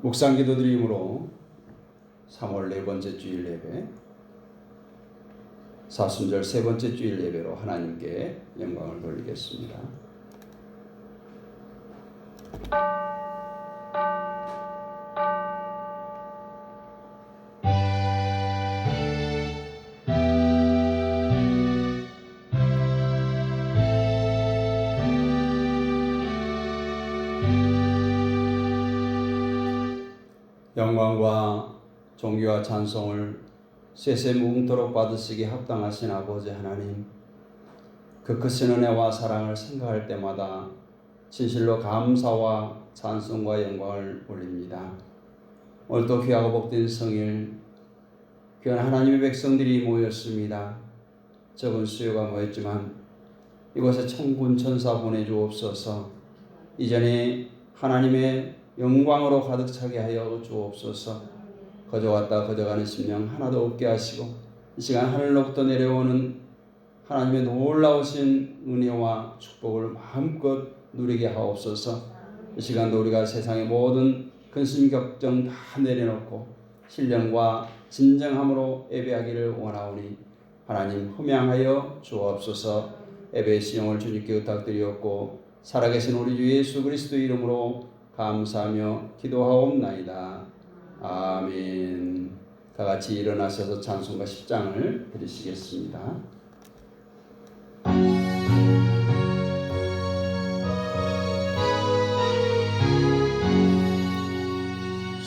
묵상 기도 드림으로 3월 네 번째 주일 예배, 사순절 세 번째 주일 예배로 하나님께 영광을 돌리겠습니다. 영광과 존귀와 찬송을 쇠쇠 무궁토록 받으시기 합당하신 아버지 하나님, 그 크신 은혜와 사랑을 생각할 때마다 진실로 감사와 찬송과 영광을 올립니다. 오늘도 귀하고 복된 성일, 귀한 하나님의 백성들이 모였습니다. 적은 수요가 모였지만 이곳에 천군 천사 보내주옵소서. 이전에 하나님의 영광으로 가득 차게 하여 주옵소서. 거저왔다 거저가는 심령 하나도 없게 하시고, 이 시간 하늘로부터 내려오는 하나님의 놀라우신 은혜와 축복을 마음껏 누리게 하옵소서. 이 시간도 우리가 세상의 모든 근심 걱정 다 내려놓고 신령과 진정함으로 예배하기를 원하오니 하나님 흠양하여 주옵소서. 예배의 시용을 주님께 부탁드리옵고 살아계신 우리 주 예수 그리스도 이름으로 감사하며 기도하옵나이다. 아멘. 다같이 일어나셔서 찬송가 10장을 드리시겠습니다.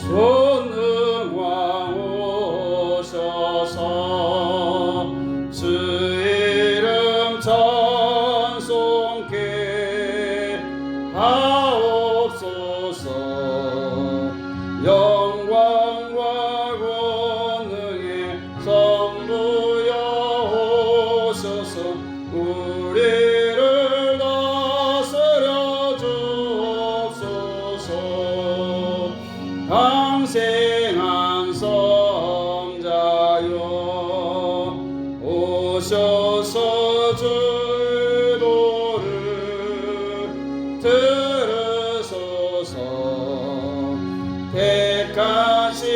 전능왕 오셔서 주 이름 찬송케 하옵소서. 영광과 권능의 성부여 오셔서 우리를 다스려 주옵소서. 강생한 성자여 오셔서 주도를 들으소서. 택하신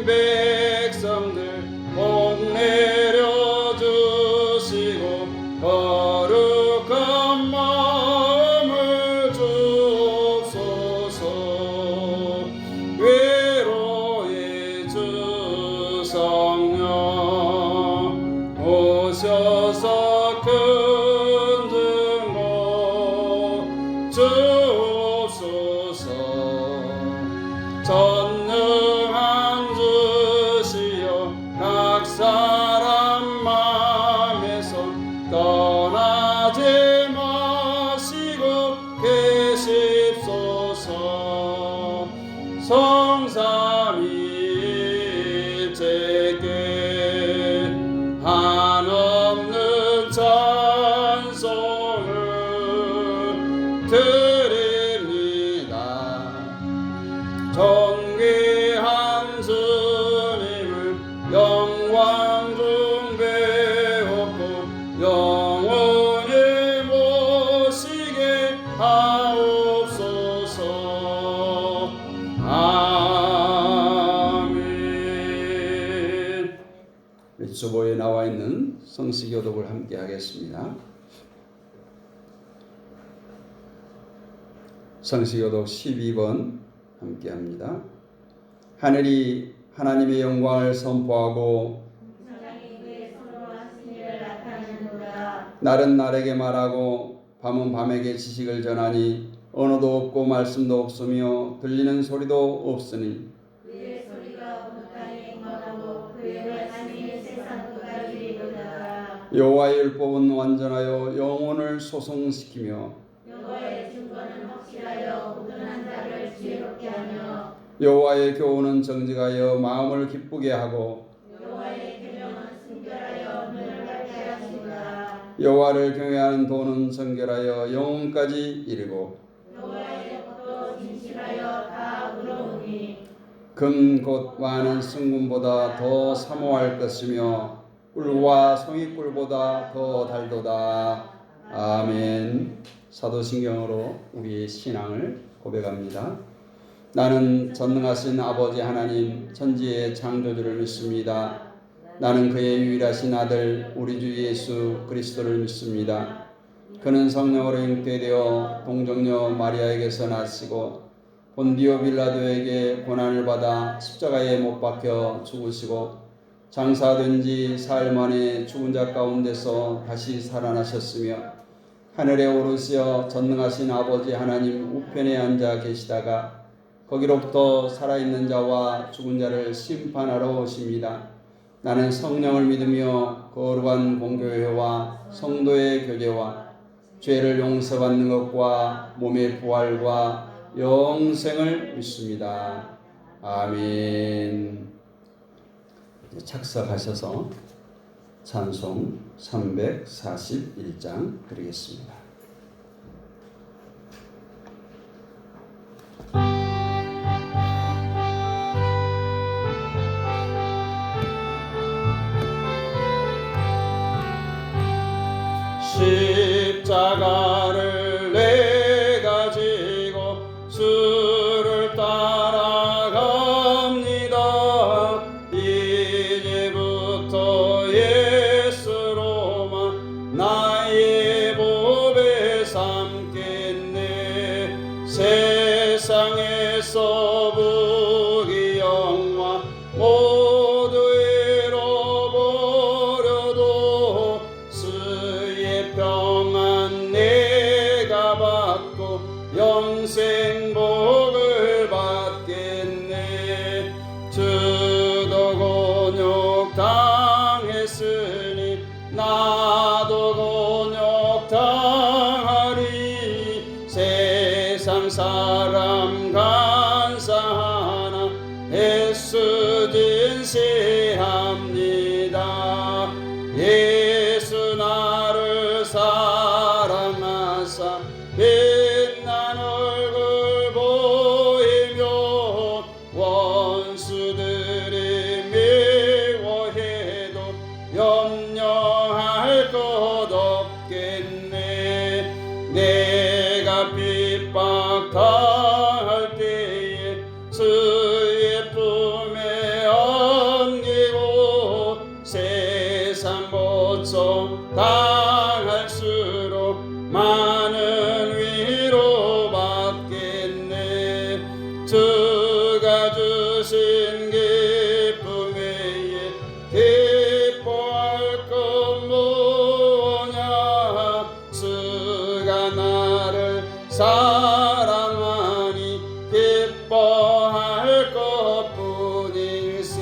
백성들 복 내려주시고 거룩한 마음을 주옵소서. 위로의 주 성령 오셔서 큰 증거 주옵소서. 전능한 주시여 각 사람 맘에서 떠나지 마시고 계십소서. 성삼위일체께 한없는 찬송을 드립니다. 존귀한 주님을 영광 중 배웠고 영원히 모시게 하옵소서. 아멘. 주보에 나와 있는 성시교독을 함께 하겠습니다. 성시교독 12번 함께 합니다. 하늘이 하나님의 영광을 선포하고 날은 날에게 말하고 밤은 밤에게 지식을 전하니 언어도 없고 말씀도 없으며 들리는 소리도 없으니 그의 소리가 온 땅에 임하고 그의 말씀이 세상 끝까지 이르리로다. 여호와의 율법은 완전하여 영혼을 소성시키며 여호와의 증거는 확실하여 온전한 자를 지혜롭게 하며 여호와의 교훈은 정직하여 마음을 기쁘게 하고 여호와의 계명은 순결하여 눈을 밝게 하시도다. 여호와를 경외하는 도는 정결하여 영혼까지 이르고 여호와의 법도 진실하여 다 의로우니 금 곧 많은 승금보다 더 사모할 것이며 꿀과 송이꿀보다 더 달도다. 아멘. 사도신경으로 우리의 신앙을 고백합니다. 나는 전능하신 아버지 하나님 천지의 창조주를 믿습니다. 나는 그의 유일하신 아들 우리 주 예수 그리스도를 믿습니다. 그는 성령으로 잉태되어 동정녀 마리아에게서 나시고 본디오 빌라도에게 고난을 받아 십자가에 못 박혀 죽으시고 장사된 지 사흘 만에 죽은 자 가운데서 다시 살아나셨으며 하늘에 오르시어 전능하신 아버지 하나님 우편에 앉아 계시다가 거기로부터 살아있는 자와 죽은 자를 심판하러 오십니다. 나는 성령을 믿으며 거룩한 공교회와 성도의 교제와 죄를 용서받는 것과 몸의 부활과 영생을 믿습니다. 아멘. 착석하셔서 찬송 341장 드리겠습니다. 십자가를 내가 지고 주를 따라갑니다. 이제부터 예수로만 나의 법에 삼겠네. 세상에서 부귀 영화 모두 잃어버려도 주의 평안 내가 받고 영생 복을 받겠네. 주도 곤욕 당했으니 나도 곤욕 당하리. 세상 사람 간사하나 애쓰진 시합니다. 예수 나를 사랑하사 빛난 얼굴 보이며 원수들이 미워해도 염려할 것 없겠네. 내가 핍박 당할 때에 주의 품에 안기고 세상 고통 당할수록 많은 위로 받겠네. 주가 주신 기쁨 외에 기뻐할 것 뭐냐. 주가 나를 사랑하니 기뻐할 것뿐일세.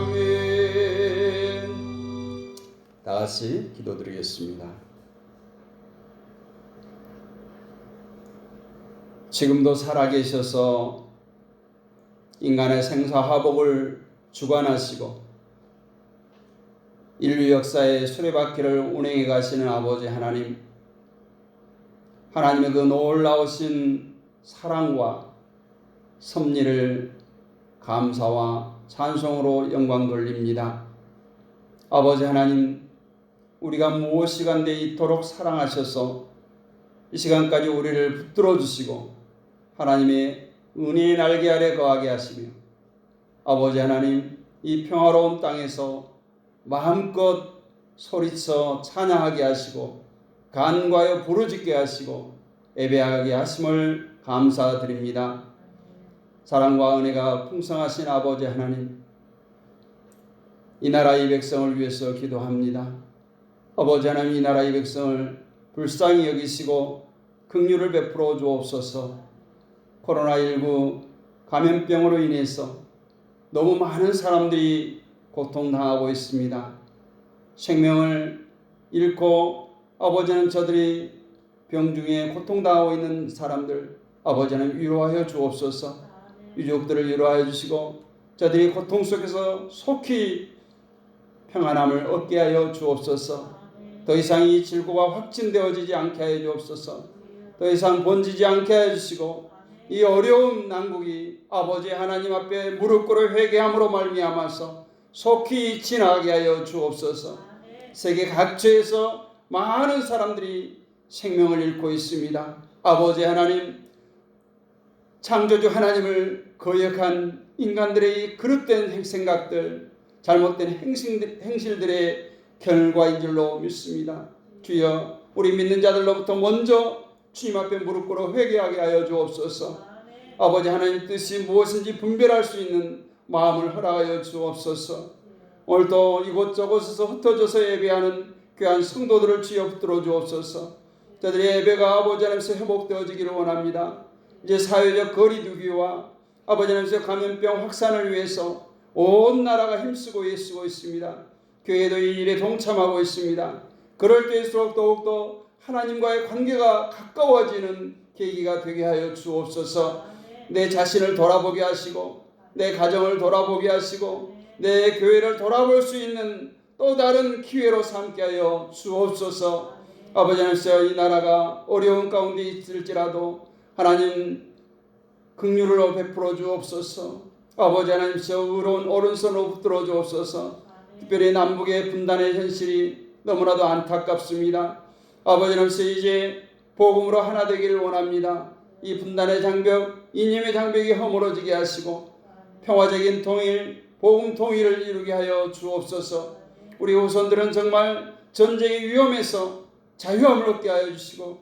아멘. 다 같이 기도드리겠습니다. 지금도 살아계셔서 인간의 생사화복을 주관하시고 인류 역사의 수레바퀴를 운행해 가시는 아버지 하나님, 하나님의 그 놀라우신 사랑과 섭리를 감사와 찬송으로 영광 돌립니다. 아버지 하나님, 우리가 무엇이간데 이토록 사랑하셔서 이 시간까지 우리를 붙들어 주시고 하나님의 은혜의 날개 아래 거하게 하시며 아버지 하나님, 이 평화로운 땅에서 마음껏 소리쳐 찬양하게 하시고 간과하여 부르짖게 하시고 예배하게 하심을 감사드립니다. 사랑과 은혜가 풍성하신 아버지 하나님, 이 나라 이 백성을 위해서 기도합니다. 아버지 하나님, 이 나라 이 백성을 불쌍히 여기시고 긍휼을 베풀어 주옵소서. 코로나19 감염병으로 인해서 너무 많은 사람들이 고통당하고 있습니다. 생명을 잃고 아버지는 저들이 병중에 고통당하고 있는 사람들 아버지는 위로하여 주옵소서. 유족들을 위로하여 주시고 저들이 고통 속에서 속히 평안함을 얻게 하여 주옵소서. 더 이상 이 질고가 확진되어지지 않게 하여 주옵소서. 더 이상 번지지 않게 하여 주시고 이 어려운 난국이 아버지 하나님 앞에 무릎 꿇어 회개함으로 말미암아서 속히 지나가게 하여 주옵소서. 세계 각처에서 많은 사람들이 생명을 잃고 있습니다. 아버지 하나님, 창조주 하나님을 거역한 인간들의 이 그릇된 생각들, 잘못된 행실들의 결과인 줄로 믿습니다. 주여, 우리 믿는 자들로부터 먼저 주님 앞에 무릎 꿇어 회개하게 하여 주옵소서. 아버지 하나님 뜻이 무엇인지 분별할 수 있는 마음을 허락하여 주옵소서. 오늘도 이곳저곳에서 흩어져서 예배하는 귀한 성도들을 주여 붙들어 주옵소서. 저들의 예배가 아버지 하나님께서 회복되어지기를 원합니다. 이제 사회적 거리두기와 아버지 하나님께서 감염병 확산을 위해서 온 나라가 힘쓰고 애쓰고 있습니다. 교회도 이 일에 동참하고 있습니다. 그럴 때일수록 더욱더 하나님과의 관계가 가까워지는 계기가 되게 하여 주옵소서. 내 자신을 돌아보게 하시고 내 가정을 돌아보게 하시고 내 교회를 돌아볼 수 있는 또 다른 기회로 삼게 하여 주옵소서. 아버지 하나님께서 이 나라가 어려운 가운데 있을지라도 하나님 긍휼을 베풀어 주옵소서. 아버지 하나님께서 의로운 오른손으로 붙들어 주옵소서. 특별히 남북의 분단의 현실이 너무나도 안타깝습니다. 아버지 하나님께서 이제 복음으로 하나 되기를 원합니다. 이 분단의 장벽, 이념의 장벽이 허물어지게 하시고 평화적인 통일, 복음 통일을 이루게 하여 주옵소서. 우리 후손들은 정말 전쟁의 위험에서 자유함을 얻게 하여 주시고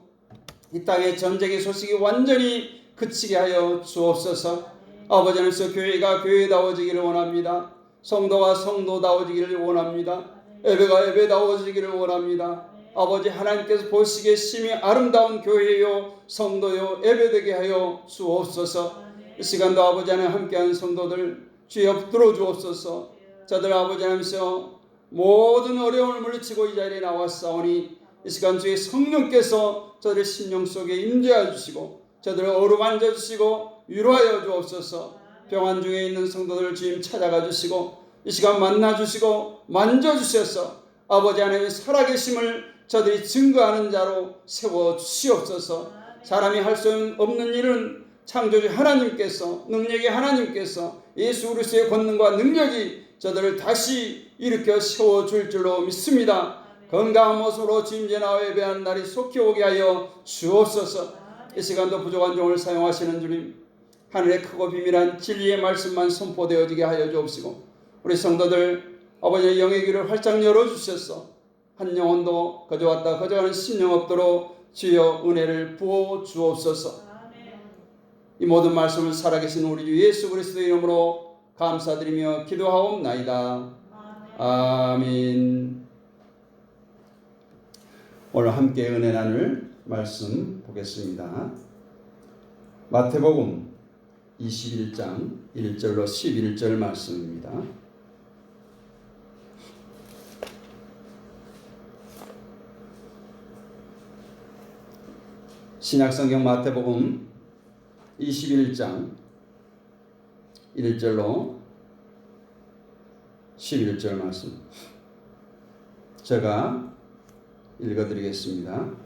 이 땅의 전쟁의 소식이 완전히 그치게 하여 주옵소서. 아버지 하나님께서 교회가 교회다워지기를 원합니다. 성도가 성도다워지기를 원합니다. 예배가 예배다워지기를 원합니다. 아버지 하나님께서 보시기에 심히 아름다운 교회요 성도요 예배되게 하여 주옵소서. 이 시간도 아버지 하나님 함께하는 성도들 주여 붙들어 주옵소서. 저들 아버지 하나님께서 모든 어려움을 물리치고 이 자리에 나왔사오니 이 시간 주의 성령께서 저들의 심령 속에 임재해 주시고 저들을 어루만져 주시고 위로하여 주옵소서. 병환 중에 있는 성도들 주님 찾아가 주시고 이 시간 만나 주시고 만져 주셔서 아버지 하나님의 살아계심을 저들이 증거하는 자로 세워 주시옵소서. 사람이 할 수 없는 일은 창조주 하나님께서, 능력의 하나님께서 예수 그리스도의 권능과 능력이 저들을 다시 일으켜 세워줄 줄로 믿습니다. 건강한 모습으로 주님께 나와 예배하는 날이 속히 오게 하여 주옵소서. 이 시간도 부족한 종을 사용하시는 주님, 하늘의 크고 비밀한 진리의 말씀만 선포되어지게 하여 주옵시고 우리 성도들 아버지의 영의 귀를 활짝 열어주셔서 한 영혼도 거저왔다 거저가는 심령 없도록 주여 은혜를 부어 주옵소서. 이 모든 말씀을 살아계신 우리 주 예수 그리스도의 이름으로 감사드리며 기도하옵나이다. 아멘. 오늘 함께 은혜 나눌 말씀 보겠습니다. 마태복음 21장 1절로 11절 말씀입니다. 신약성경 마태복음 21장 1절로 11절 말씀 제가 읽어드리겠습니다.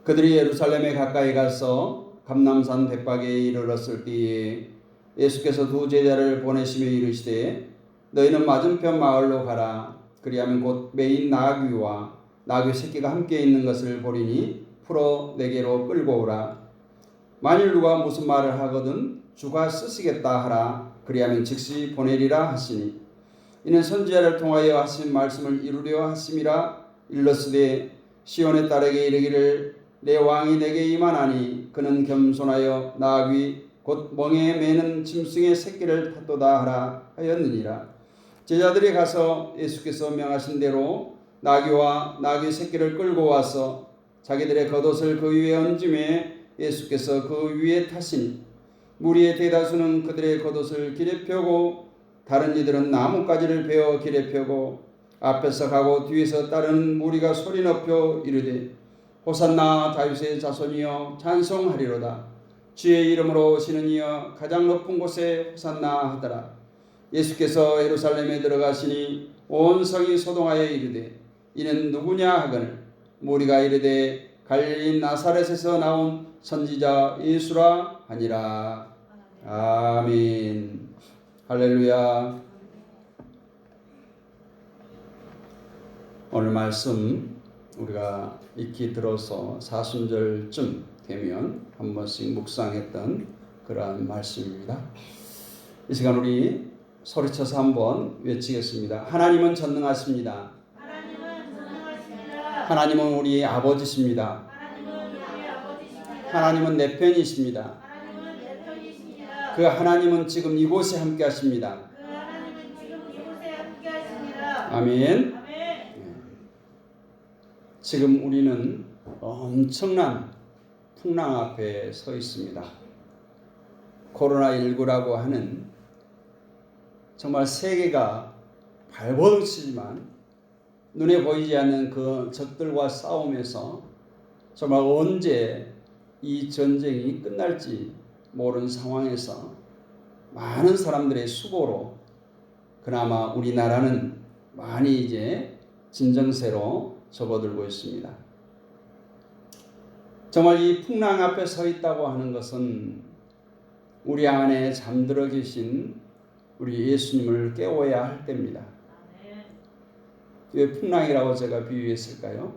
그들이 예루살렘에 가까이 가서 감람산 백박에 이르렀을 때에 예수께서 두 제자를 보내시며 이르시되 너희는 맞은편 마을로 가라. 그리하면 곧 매인 나귀와 나귀 새끼가 함께 있는 것을 보리니 풀어 내게로 끌고 오라. 만일 누가 무슨 말을 하거든 주가 쓰시겠다 하라. 그리하면 즉시 보내리라 하시니 이는 선지자를 통하여 하신 말씀을 이루려 하심이라. 일러스되 시온의 딸에게 이르기를 내 왕이 내게 임하나니 그는 겸손하여 나귀 곧 멍에 매는 짐승의 새끼를 탔도다 하라 하였느니라. 제자들이 가서 예수께서 명하신 대로 나귀와 나귀 새끼를 끌고 와서 자기들의 겉옷을 그 위에 얹음에 예수께서 그 위에 타시니 무리의 대다수는 그들의 겉옷을 길에 펴고 다른 이들은 나뭇가지를 베어 길에 펴고 앞에서 가고 뒤에서 따르는 무리가 소리 높여 이르되 호산나 다윗의 자손이여 찬송하리로다. 주의 이름으로 오시는 이여 가장 높은 곳에 호산나 하더라. 예수께서 예루살렘에 들어가시니 온 성이 소동하여 이르되 이는 누구냐 하거늘 무리가 이르되 갈릴리 나사렛에서 나온 선지자 예수라 하니라. 아멘. 할렐루야. 오늘 말씀 우리가 익히 들어서 사순절쯤 되면 한 번씩 묵상했던 그러한 말씀입니다. 이 시간 우리 소리쳐서 한번 외치겠습니다. 하나님은 전능하십니다. 하나님은 전능하십니다. 하나님은 우리 아버지십니다. 하나님은 우리 아버지십니다. 하나님은 내 편이십니다. 하나님은 내 편이십니다. 그 하나님은 지금 이곳에 함께 하십니다. 그 하나님은 지금 이곳에 함께 하십니다. 아멘. 아멘. 지금 우리는 엄청난 풍랑 앞에 서 있습니다. 코로나19라고 하는 정말 세계가 발버둥치지만 눈에 보이지 않는 그 적들과 싸움에서 정말 언제 이 전쟁이 끝날지 모르는 상황에서 많은 사람들의 수고로 그나마 우리나라는 많이 이제 진정세로 접어들고 있습니다. 정말 이 풍랑 앞에 서 있다고 하는 것은 우리 안에 잠들어 계신 우리 예수님을 깨워야 할 때입니다. 왜 풍랑이라고 제가 비유했을까요?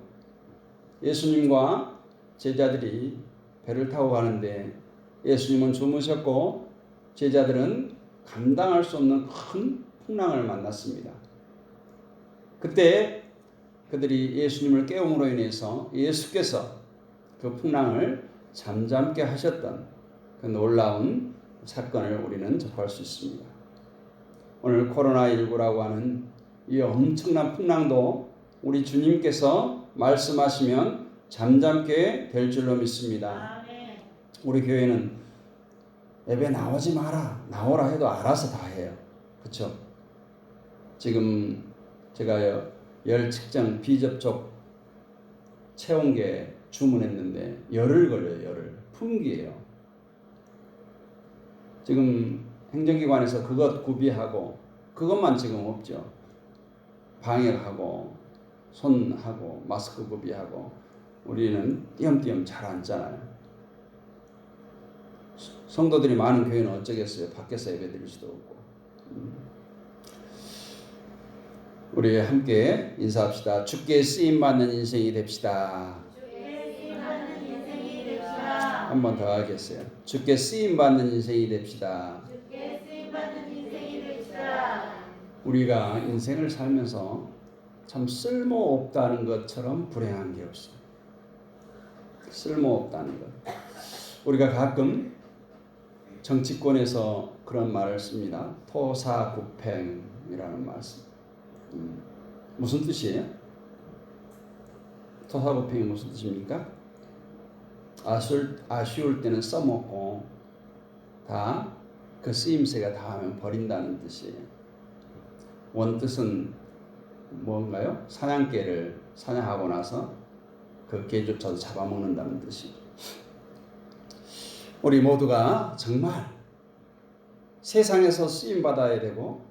예수님과 제자들이 배를 타고 가는데 예수님은 주무셨고 제자들은 감당할 수 없는 큰 풍랑을 만났습니다. 그때 그들이 예수님을 깨움으로 인해서 예수께서 그 풍랑을 잠잠게 하셨던 그 놀라운 사건을 우리는 접할 수 있습니다. 오늘 코로나19라고 하는 이 엄청난 풍랑도 우리 주님께서 말씀하시면 잠잠게 될 줄로 믿습니다. 아멘. 우리 교회는 예배 나오지 마라, 나오라 해도 알아서 다 해요. 그렇죠? 지금 제가 열 측정 비접촉 체온계 주문했는데 열흘 걸려요. 열흘. 품귀예요. 지금 행정기관에서 그것 구비하고 그것만 지금 없죠. 방역하고 손하고 마스크 구비하고 우리는 띄엄띄엄 잘 앉잖아요. 성도들이 많은 교회는 어쩌겠어요. 밖에서 예배 드릴 수도 없고. 우리 함께 인사합시다. 주께 쓰임받는 인생이 됩시다. 주께 쓰임받는 인생이 됩시다. 한 번 더 하겠어요. 주께 쓰임받는 인생이 됩시다. 주께 쓰임받는 인생이 됩시다. 우리가 인생을 살면서 참 쓸모없다는 것처럼 불행한 게 없어요. 쓸모없다는 것. 우리가 가끔 정치권에서 그런 말을 씁니다. 토사구팽이라는 말씀. 무슨 뜻이에요? 토사구팽이 무슨 뜻입니까? 아쉬울 때는 써먹고 다 그 쓰임새가 닿으면 버린다는 뜻이에요. 원뜻은 뭔가요? 사냥개를 사냥하고 나서 그 개조차도 잡아먹는다는 뜻이죠. 우리 모두가 정말 세상에서 쓰임받아야 되고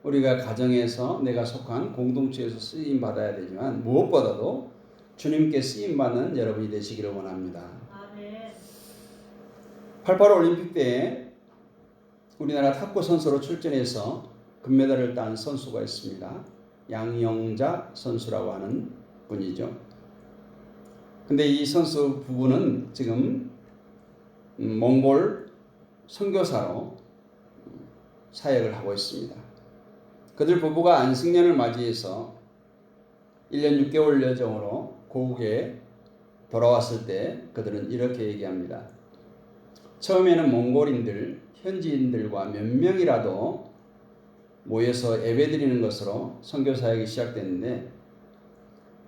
우리가 가정에서 내가 속한 공동체에서 쓰임받아야 되지만 무엇보다도 주님께 쓰임받는 여러분이 되시기를 원합니다. 아멘. 88 올림픽 때 우리나라 탁구 선수로 출전해서 금메달을 딴 선수가 있습니다. 양영자 선수라고 하는 분이죠. 근데 이 선수 부부는 지금 몽골 선교사로 사역을 하고 있습니다. 그들 부부가 안식년을 맞이해서 1년 6개월 여정으로 고국에 돌아왔을 때 그들은 이렇게 얘기합니다. 처음에는 몽골인들, 현지인들과 몇 명이라도 모여서 예배드리는 것으로 선교사역이 시작됐는데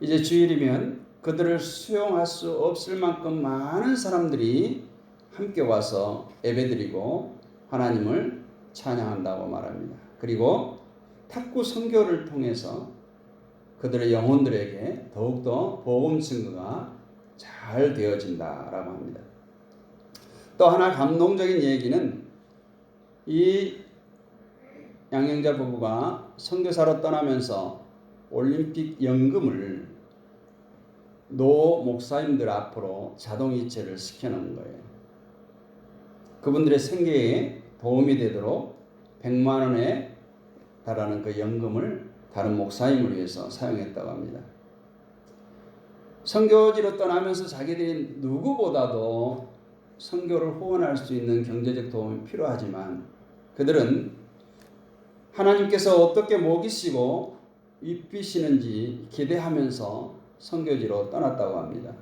이제 주일이면 그들을 수용할 수 없을 만큼 많은 사람들이 함께 와서 예배드리고 하나님을 찬양한다고 말합니다. 그리고 탁구 선교를 통해서 그들의 영혼들에게 더욱더 복음 증거가 잘 되어진다라고 합니다. 또 하나 감동적인 얘기는 이 양영자 부부가 선교사로 떠나면서 올림픽 연금을 노 목사님들 앞으로 자동이체를 시켜놓은 거예요. 그분들의 생계에 도움이 되도록 100만 원에 달하는 그 연금을 다른 목사님을 위해서 사용했다고 합니다. 선교지로 떠나면서 자기들이 누구보다도 선교를 후원할 수 있는 경제적 도움이 필요하지만 그들은 하나님께서 어떻게 먹이시고 입히시는지 기대하면서 선교지로 떠났다고 합니다.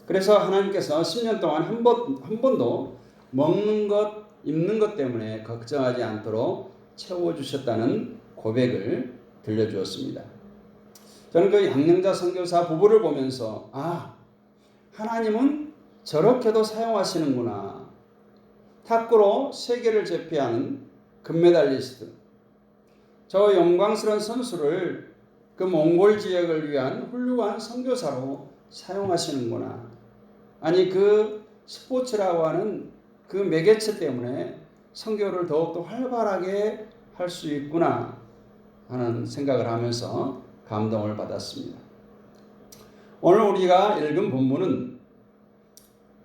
그래서 하나님께서 10년 동안 한 번도 먹는 것, 입는 것 때문에 걱정하지 않도록 채워주셨다는 고백을 들려주었습니다. 저는 그 양령자 선교사 부부를 보면서 하나님은 저렇게도 사용하시는구나. 탁구로 세계를 제패하는 금메달리스트, 저 영광스러운 선수를 그 몽골 지역을 위한 훌륭한 선교사로 사용하시는구나. 아니 그 스포츠라고 하는 그 매개체 때문에 선교를 더욱더 활발하게 할 수 있구나 하는 생각을 하면서 감동을 받았습니다. 오늘 우리가 읽은 본문은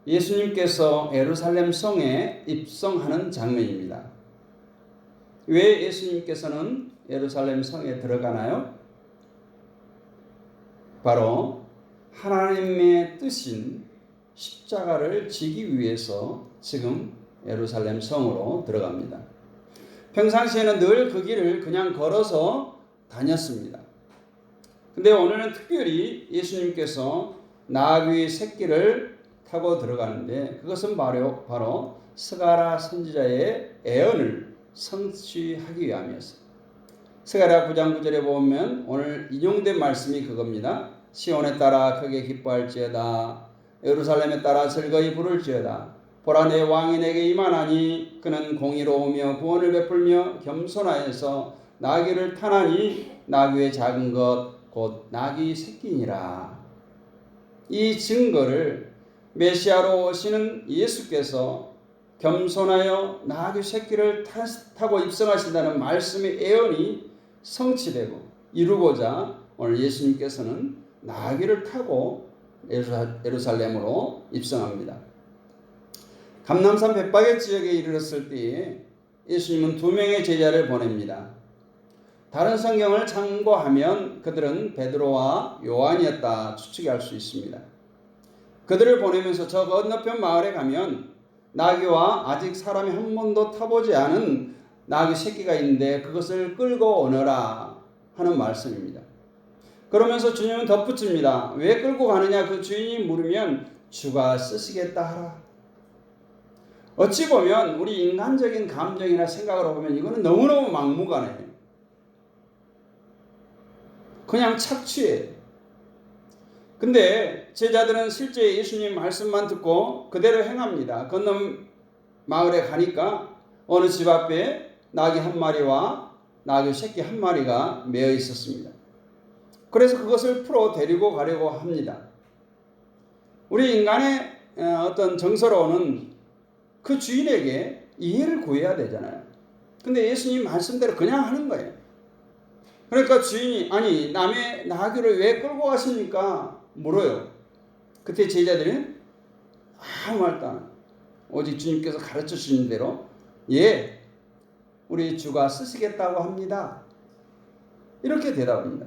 예수님께서 예루살렘 성에 입성하는 장면입니다. 왜 예수님께서는 예루살렘 성에 들어가나요? 바로 하나님의 뜻인 십자가를 지기 위해서 지금 예루살렘 성으로 들어갑니다. 평상시에는 늘 그 길을 그냥 걸어서 다녔습니다. 근데 오늘은 특별히 예수님께서 나귀 새끼를 타고 들어가는데 그것은 바로 스가랴 선지자의 예언을 성취하기 위함이었어요. 스가랴 9장 9절에 보면 오늘 인용된 말씀이 그겁니다. 시온에 따라 크게 기뻐할지어다. 예루살렘에 따라 즐거이 부를지어다. 보라 내 왕이 내게 임하나니 그는 공의로우며 구원을 베풀며 겸손하여서 나귀를 타나니 나귀의 작은 것 곧 나귀 새끼니라. 이 증거를 메시아로 오시는 예수께서 겸손하여 나귀 새끼를 타고 입성하신다는 말씀의 예언이 성취되고 이루고자 오늘 예수님께서는 나귀를 타고 예루살렘으로 입성합니다. 감람산 벳바게 지역에 이르렀을 때에 예수님은 2명의 제자를 보냅니다. 다른 성경을 참고하면 그들은 베드로와 요한이었다 추측할 수 있습니다. 그들을 보내면서 저 건너편 마을에 가면 나귀와 아직 사람이 한 번도 타보지 않은 나귀 새끼가 있는데 그것을 끌고 오너라 하는 말씀입니다. 그러면서 주님은 덧붙입니다. 왜 끌고 가느냐 그 주인이 물으면 주가 쓰시겠다 하라. 어찌 보면 우리 인간적인 감정이나 생각으로 보면 이거는 너무너무 막무가내예요. 그냥 착취해요. 근데 제자들은 실제 예수님 말씀만 듣고 그대로 행합니다. 건너 마을에 가니까 어느 집 앞에 나귀 한 마리와 나귀 새끼 한 마리가 매어 있었습니다. 그래서 그것을 풀어 데리고 가려고 합니다. 우리 인간의 어떤 정서로는 그 주인에게 이해를 구해야 되잖아요. 근데 예수님 말씀대로 그냥 하는 거예요. 그러니까 주인이 아니 남의 나귀를 왜 끌고 가십니까? 물어요. 그때 제자들은 아무 말도 안 해요. 오직 주님께서 가르쳐 주신 대로 우리 주가 쓰시겠다고 합니다. 이렇게 대답합니다.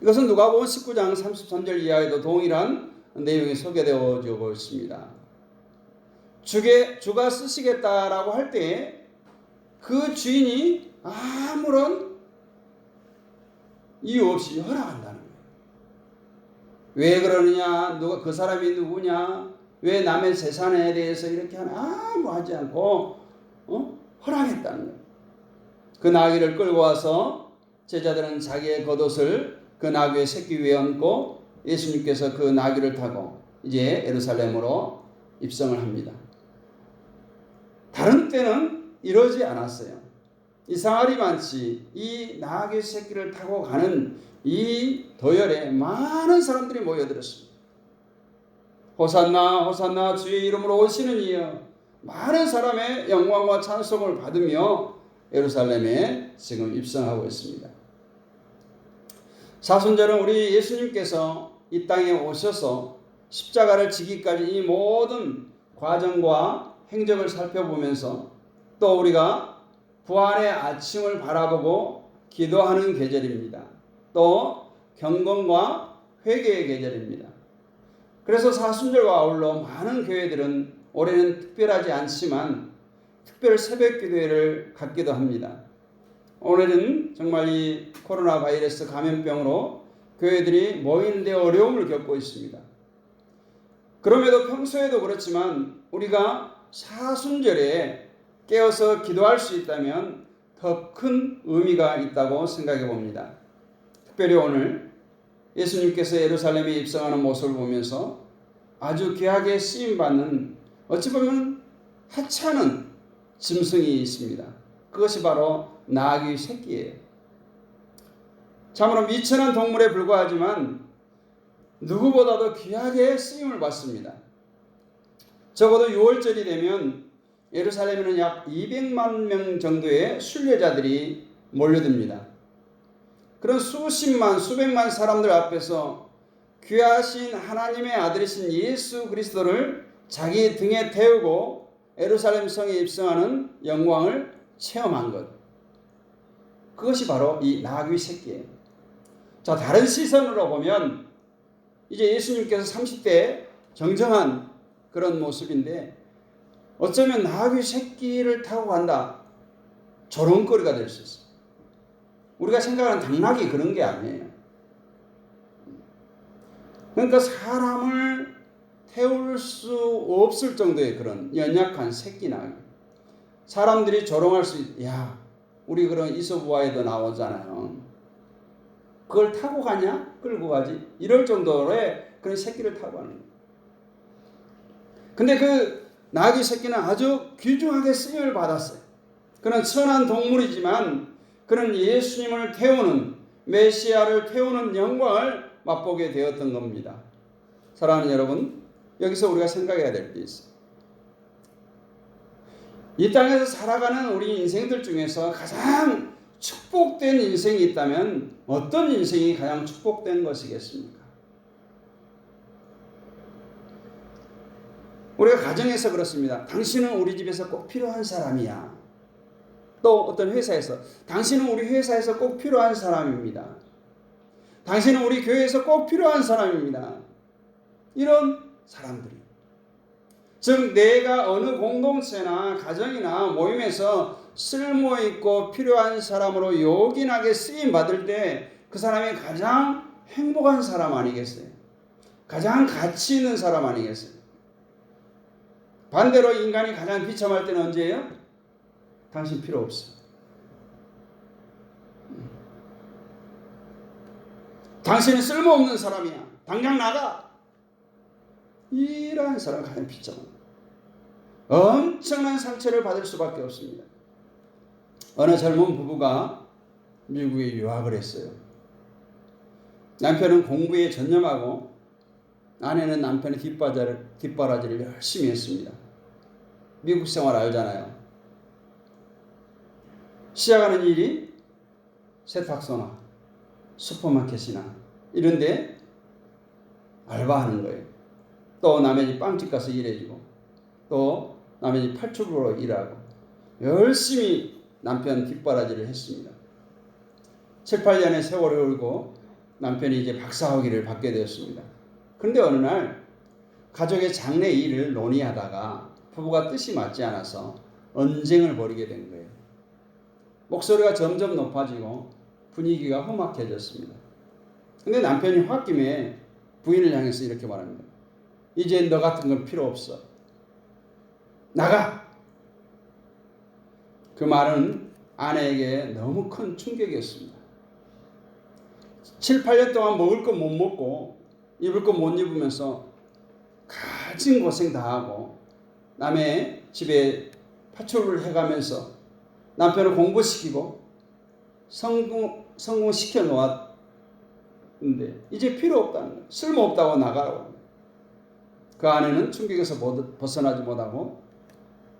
이것은 누가복음 19장 33절 이하에도 동일한 내용이 소개되어지고 있습니다. 주가 쓰시겠다라고 할 때 그 주인이 아무런 이유 없이 허락한다는 거예요. 왜 그러느냐? 그 사람이 누구냐? 왜 남의 재산에 대해서 이렇게 아무 하지 않고 허락했다는 거예요. 그 나귀를 끌고 와서 제자들은 자기의 겉옷을 그 나귀의 새끼 위에 얹고 예수님께서 그 나귀를 타고 이제 예루살렘으로 입성을 합니다. 다른 때는 이러지 않았어요. 이상하리만치 이 나귀 새끼를 타고 가는 이 도열에 많은 사람들이 모여들었습니다. 호산나 호산나 주의 이름으로 오시는 이여. 많은 사람의 영광과 찬송을 받으며 예루살렘에 지금 입성하고 있습니다. 사순절은 우리 예수님께서 이 땅에 오셔서 십자가를 지기까지 이 모든 과정과 행적을 살펴보면서 또 우리가 부활의 아침을 바라보고 기도하는 계절입니다. 또 경건과 회개의 계절입니다. 그래서 사순절과 아울러 많은 교회들은 올해는 특별하지 않지만 특별 새벽 기도회를 갖기도 합니다. 오늘은 정말 이 코로나 바이러스 감염병으로 교회들이 모이는 데 어려움을 겪고 있습니다. 그럼에도 평소에도 그렇지만 우리가 사순절에 깨어서 기도할 수 있다면 더 큰 의미가 있다고 생각해 봅니다. 특별히 오늘 예수님께서 예루살렘에 입성하는 모습을 보면서 아주 귀하게 쓰임받는 어찌 보면 하찮은 짐승이 있습니다. 그것이 바로 나귀 새끼예요. 참으로 미천한 동물에 불과하지만 누구보다도 귀하게 쓰임을 받습니다. 적어도 6월절이 되면 예루살렘에는 약 200만 명 정도의 순례자들이 몰려듭니다. 그런 수십만 수백만 사람들 앞에서 귀하신 하나님의 아들이신 예수 그리스도를 자기 등에 태우고 예루살렘 성에 입성하는 영광을 체험한 것, 그것이 바로 이 나귀 새끼예요. 자, 다른 시선으로 보면 이제 예수님께서 30대 정정한 그런 모습인데 어쩌면 나귀 새끼를 타고 간다, 조롱거리가 될 수 있어요. 우리가 생각하는 당나귀 그런 게 아니에요. 그러니까 사람을 태울 수 없을 정도의 그런 연약한 새끼 나귀. 사람들이 조롱할 수 야, 우리 그런 이솝우화에도 나오잖아요. 그걸 타고 가냐? 끌고 가지? 이럴 정도의 그런 새끼를 타고 가는 거예요. 근데 그 나귀 새끼는 아주 귀중하게 쓰임을 받았어요. 그는 천한 동물이지만 그는 예수님을 태우는, 메시아를 태우는 영광을 맛보게 되었던 겁니다. 사랑하는 여러분, 여기서 우리가 생각해야 될 게 있어요. 이 땅에서 살아가는 우리 인생들 중에서 가장 축복된 인생이 있다면 어떤 인생이 가장 축복된 것이겠습니까? 우리가 가정에서 그렇습니다. 당신은 우리 집에서 꼭 필요한 사람이야. 또 어떤 회사에서 당신은 우리 회사에서 꼭 필요한 사람입니다. 당신은 우리 교회에서 꼭 필요한 사람입니다. 이런 사람들이, 즉 내가 어느 공동체나 가정이나 모임에서 쓸모있고 필요한 사람으로 요긴하게 쓰임받을 때 그 사람이 가장 행복한 사람 아니겠어요? 가장 가치 있는 사람 아니겠어요? 반대로 인간이 가장 비참할 때는 언제예요? 당신 필요 없어. 당신은 쓸모없는 사람이야. 당장 나가. 이러한 사람은 가장 비참합니다. 엄청난 상처를 받을 수밖에 없습니다. 어느 젊은 부부가 미국에 유학을 했어요. 남편은 공부에 전념하고 아내는 남편의 뒷바라지를 열심히 했습니다. 미국 생활 알잖아요. 시작하는 일이 세탁소나 슈퍼마켓이나 이런데 알바하는 거예요. 또 남의 집 빵집 가서 일해주고 또 남의 집 팔축으로 일하고 열심히 남편 뒷바라지를 했습니다. 7, 8년의 세월을 울고 남편이 이제 박사학위를 받게 되었습니다. 그런데 어느 날 가족의 장래 일을 논의하다가 부부가 뜻이 맞지 않아서 언쟁을 벌이게 된 거예요. 목소리가 점점 높아지고 분위기가 험악해졌습니다. 근데 남편이 홧김에 부인을 향해서 이렇게 말합니다. 이제 너 같은 건 필요 없어. 나가! 그 말은 아내에게 너무 큰 충격이었습니다. 7, 8년 동안 먹을 거 못 먹고 입을 거 못 입으면서 가진 고생 다 하고 남의 집에 파출을 해가면서 남편을 공부시키고 성공시켜 놓았는데 이제 필요 없다는 거예요. 쓸모없다고 나가라고 합니다. 그 아내는 충격에서 벗어나지 못하고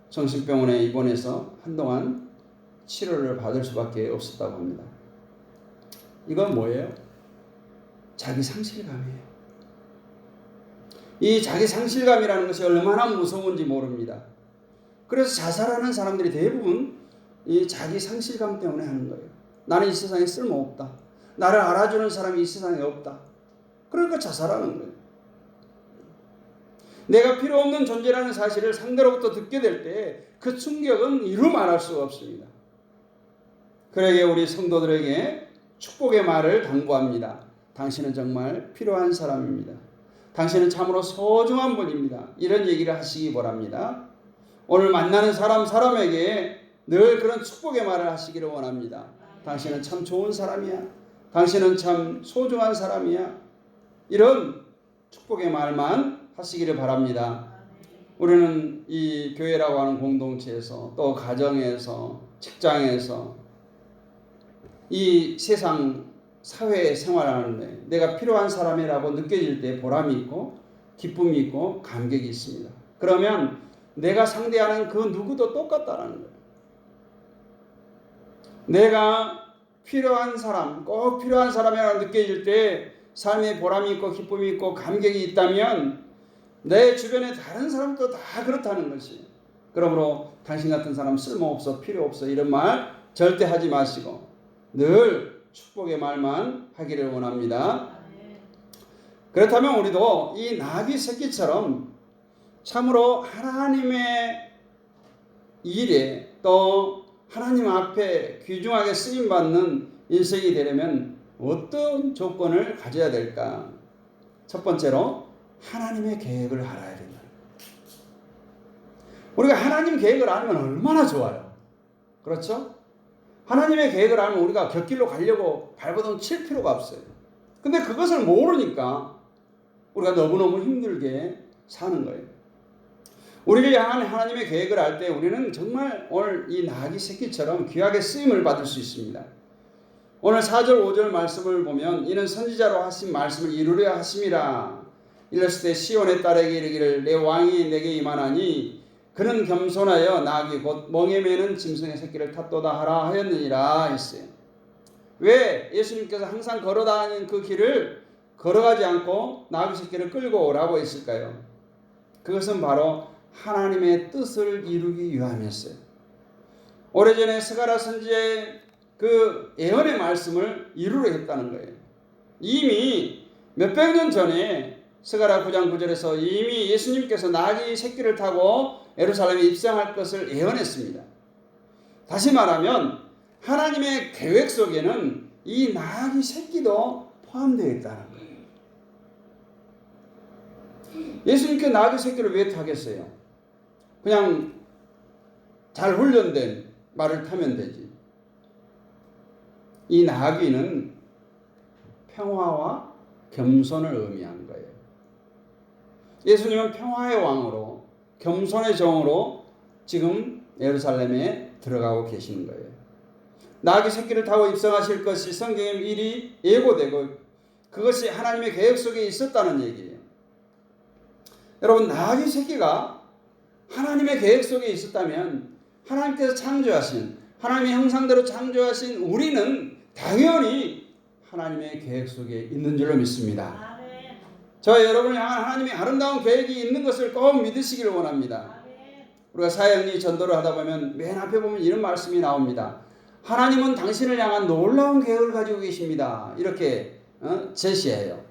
정신병원에 입원해서 한동안 치료를 받을 수밖에 없었다고 합니다. 이건 뭐예요? 자기 상실감이에요. 이 자기 상실감이라는 것이 얼마나 무서운지 모릅니다. 그래서 자살하는 사람들이 대부분 이 자기 상실감 때문에 하는 거예요. 나는 이 세상에 쓸모없다. 나를 알아주는 사람이 이 세상에 없다. 그러니까 자살하는 거예요. 내가 필요 없는 존재라는 사실을 상대로부터 듣게 될 때 그 충격은 이루 말할 수가 없습니다. 그러기에 우리 성도들에게 축복의 말을 당부합니다. 당신은 정말 필요한 사람입니다. 당신은 참으로 소중한 분입니다. 이런 얘기를 하시기 바랍니다. 오늘 만나는 사람에게 늘 그런 축복의 말을 하시기를 원합니다. 당신은 참 좋은 사람이야. 당신은 참 소중한 사람이야. 이런 축복의 말만 하시기를 바랍니다. 우리는 이 교회라고 하는 공동체에서 또 가정에서 직장에서 이 세상 사회에 생활하는데 내가 필요한 사람이라고 느껴질 때 보람이 있고 기쁨이 있고 감격이 있습니다. 그러면 내가 상대하는 그 누구도 똑같다라는 거예요. 내가 필요한 사람, 꼭 필요한 사람이라고 느껴질 때 삶에 보람이 있고 기쁨이 있고 감격이 있다면 내 주변의 다른 사람도 다 그렇다는 것이. 그러므로 당신 같은 사람 쓸모없어, 필요없어 이런 말 절대 하지 마시고 늘 축복의 말만 하기를 원합니다. 그렇다면 우리도 이 나귀 새끼처럼 참으로 하나님의 일에 또 하나님 앞에 귀중하게 쓰임받는 인생이 되려면 어떤 조건을 가져야 될까? 첫 번째로 하나님의 계획을 알아야 된다. 우리가 하나님 계획을 알면 얼마나 좋아요. 그렇죠? 하나님의 계획을 알면 우리가 곁길로 가려고 발버둥 칠 필요가 없어요. 근데 그것을 모르니까 우리가 너무너무 힘들게 사는 거예요. 우리를 향한 하나님의 계획을 알 때 우리는 정말 오늘 이 나귀 새끼처럼 귀하게 쓰임을 받을 수 있습니다. 오늘 4절 5절 말씀을 보면 이는 선지자로 하신 말씀을 이루려 하심이라. 이랬을 때 시온의 딸에게 이르기를 내 왕이 내게 임하나니 그는 겸손하여 나귀 곧 멍에 매는 짐승의 새끼를 탔도다 하라 하였느니라 했어요. 왜 예수님께서 항상 걸어다니는 그 길을 걸어가지 않고 나귀 새끼를 끌고 오라고 했을까요? 그것은 바로 하나님의 뜻을 이루기 위함이었어요. 오래전에 스가랴 선지자의 그 예언의 말씀을 이루려 했다는 거예요. 이미 몇백 년 전에 스가랴 9장 9절에서 이미 예수님께서 나귀 새끼를 타고 예루살렘에 입성할 것을 예언했습니다. 다시 말하면 하나님의 계획 속에는 이 나귀 새끼도 포함되어 있다는 거예요. 예수님께 나귀 새끼를 왜 타겠어요? 그냥 잘 훈련된 말을 타면 되지. 이 나귀는 평화와 겸손을 의미한 거예요. 예수님은 평화의 왕으로 겸손의 종으로 지금 예루살렘에 들어가고 계시는 거예요. 나귀 새끼를 타고 입성하실 것이 성경에 미리 예고되고 그것이 하나님의 계획 속에 있었다는 얘기예요. 여러분, 나귀 새끼가 하나님의 계획 속에 있었다면 하나님께서 창조하신 하나님의 형상대로 창조하신 우리는 당연히 하나님의 계획 속에 있는 줄로 믿습니다. 저와 여러분을 향한 하나님의 아름다운 계획이 있는 것을 꼭 믿으시기를 원합니다. 우리가 사형리 전도를 하다 보면 맨 앞에 보면 이런 말씀이 나옵니다. 하나님은 당신을 향한 놀라운 계획을 가지고 계십니다. 이렇게 제시해요.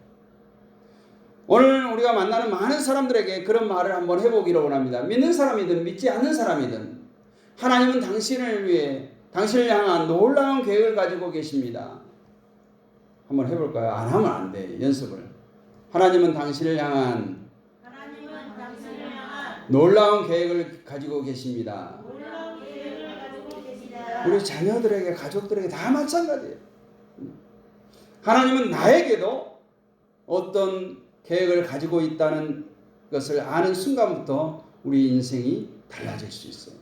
오늘 우리가 만나는 많은 사람들에게 그런 말을 한번 해보기를 원합니다. 믿는 사람이든 믿지 않는 사람이든 하나님은 당신을 위해 당신을 향한 놀라운 계획을 가지고 계십니다. 한번 해볼까요? 안 하면 안 돼. 연습을. 하나님은 당신을 향한 놀라운 계획을 가지고 계십니다. 우리 자녀들에게 가족들에게 다 마찬가지예요. 하나님은 나에게도 어떤 계획을 가지고 있다는 것을 아는 순간부터 우리 인생이 달라질 수 있어요.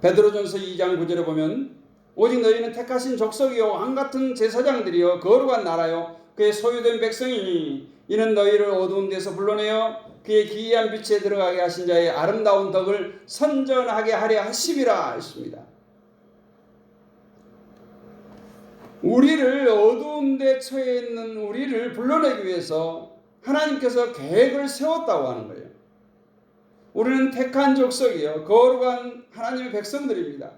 베드로전서 2장 9절에 보면 오직 너희는 택하신 족속이요 왕같은 제사장들이요 거룩한 나라요 그의 소유된 백성이니 이는 너희를 어두운 데서 불러내어 그의 기이한 빛에 들어가게 하신 자의 아름다운 덕을 선전하게 하려 하심이라 했습니다. 우리를 어두운 데 처해 있는 우리를 불러내기 위해서 하나님께서 계획을 세웠다고 하는 거예요. 우리는 택한 족속이요 거룩한 하나님의 백성들입니다.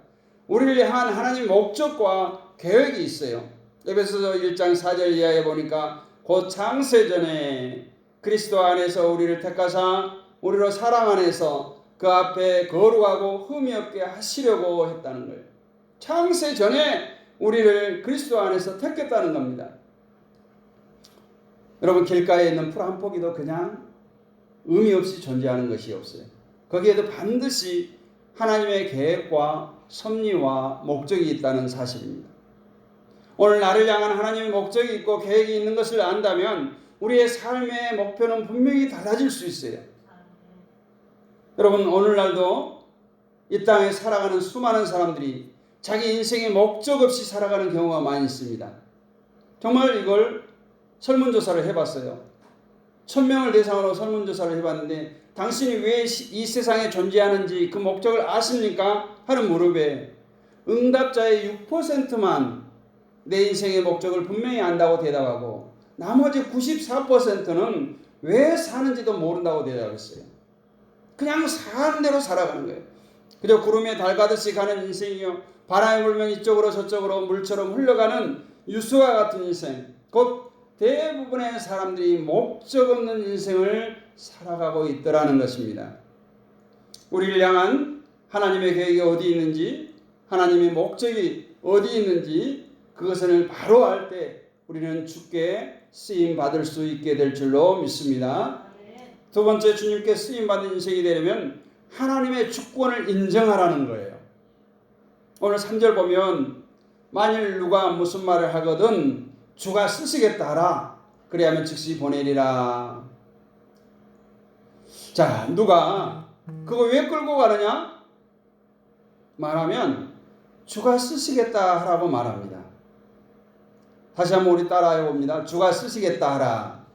우리를 향한 하나님의 목적과 계획이 있어요. 에베소서 1장 4절 이하에 보니까 곧 창세전에 그리스도 안에서 우리를 택하사 우리로 사랑 안에서 그 앞에 거룩하고 흠이 없게 하시려고 했다는 거예요. 창세전에 우리를 그리스도 안에서 택했다는 겁니다. 여러분, 길가에 있는 풀 한 포기도 그냥 의미 없이 존재하는 것이 없어요. 거기에도 반드시 하나님의 계획과 섭리와 목적이 있다는 사실입니다. 오늘 나를 향한 하나님의 목적이 있고 계획이 있는 것을 안다면 우리의 삶의 목표는 분명히 달라질 수 있어요. 여러분, 오늘날도 이 땅에 살아가는 수많은 사람들이 자기 인생의 목적 없이 살아가는 경우가 많이 있습니다. 정말 이걸 설문조사를 해봤어요. 1000명을 대상으로 설문조사를 해봤는데 당신이 왜 이 세상에 존재하는지 그 목적을 아십니까? 하는 무릎에 응답자의 6%만 내 인생의 목적을 분명히 안다고 대답하고 나머지 94%는 왜 사는지도 모른다고 대답했어요. 그냥 사는 대로 살아가는 거예요. 그저 구름에 달 가듯이 가는 인생이요, 바람이 불면 이쪽으로 저쪽으로 물처럼 흘러가는 유수와 같은 인생, 곧 대부분의 사람들이 목적 없는 인생을 살아가고 있더라는 것입니다. 우리를 향한 하나님의 계획이 어디 있는지, 하나님의 목적이 어디 있는지 그것을 바로 알 때 우리는 주께 쓰임 받을 수 있게 될 줄로 믿습니다. 두 번째, 주님께 쓰임 받는 인생이 되려면 하나님의 주권을 인정하라는 거예요. 오늘 3절 보면 만일 누가 무슨 말을 하거든 주가 쓰시겠다 하라. 그래야면 즉시 보내리라. 자, 누가 그거 왜 끌고 가느냐? 말하면 주가 쓰시겠다 하라고 말합니다. 다시 한번 우리 따라해 봅니다. 주가 쓰시겠다 하라.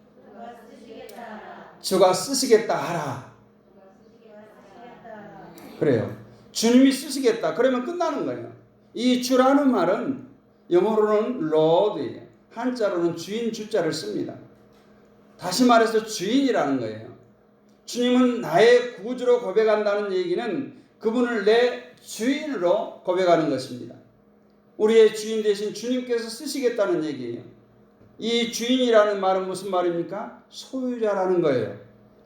주가 쓰시겠다 하라. 그래요. 주님이 쓰시겠다. 그러면 끝나는 거예요. 이 주라는 말은 영어로는 Lord예요. 한자로는 주인 주자를 씁니다. 다시 말해서 주인이라는 거예요. 주님은 나의 구주로 고백한다는 얘기는 그분을 내 주인으로 고백하는 것입니다. 우리의 주인 대신 주님께서 쓰시겠다는 얘기예요. 이 주인이라는 말은 무슨 말입니까? 소유자라는 거예요.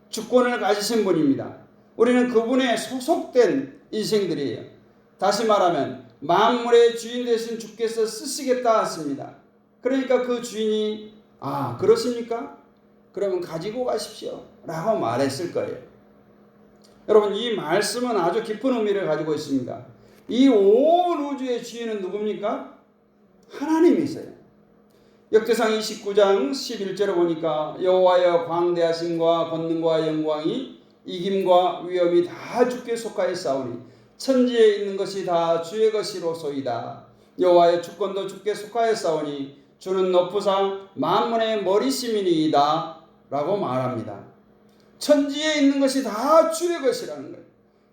주권을 가지신 분입니다. 우리는 그분의 소속된 인생들이에요. 다시 말하면 만물의 주인 되신 주께서 쓰시겠다 하십니다. 그러니까 그 주인이 그러십니까? 그러면 가지고 가십시오 라고 말했을 거예요. 여러분, 이 말씀은 아주 깊은 의미를 가지고 있습니다. 이 온 우주의 주인은 누굽니까? 하나님이세요. 역대상 29장 11절에 보니까 여호와여 광대하심과 권능과 영광이 이김과 위엄이 다 주께 속하였사오니 천지에 있는 것이 다 주의 것이로소이다. 여호와의 주권도 주께 속하였사오니 주는 높으사 만문의 머리심이니이다 라고 말합니다. 천지에 있는 것이 다 주의 것이라는 거예요.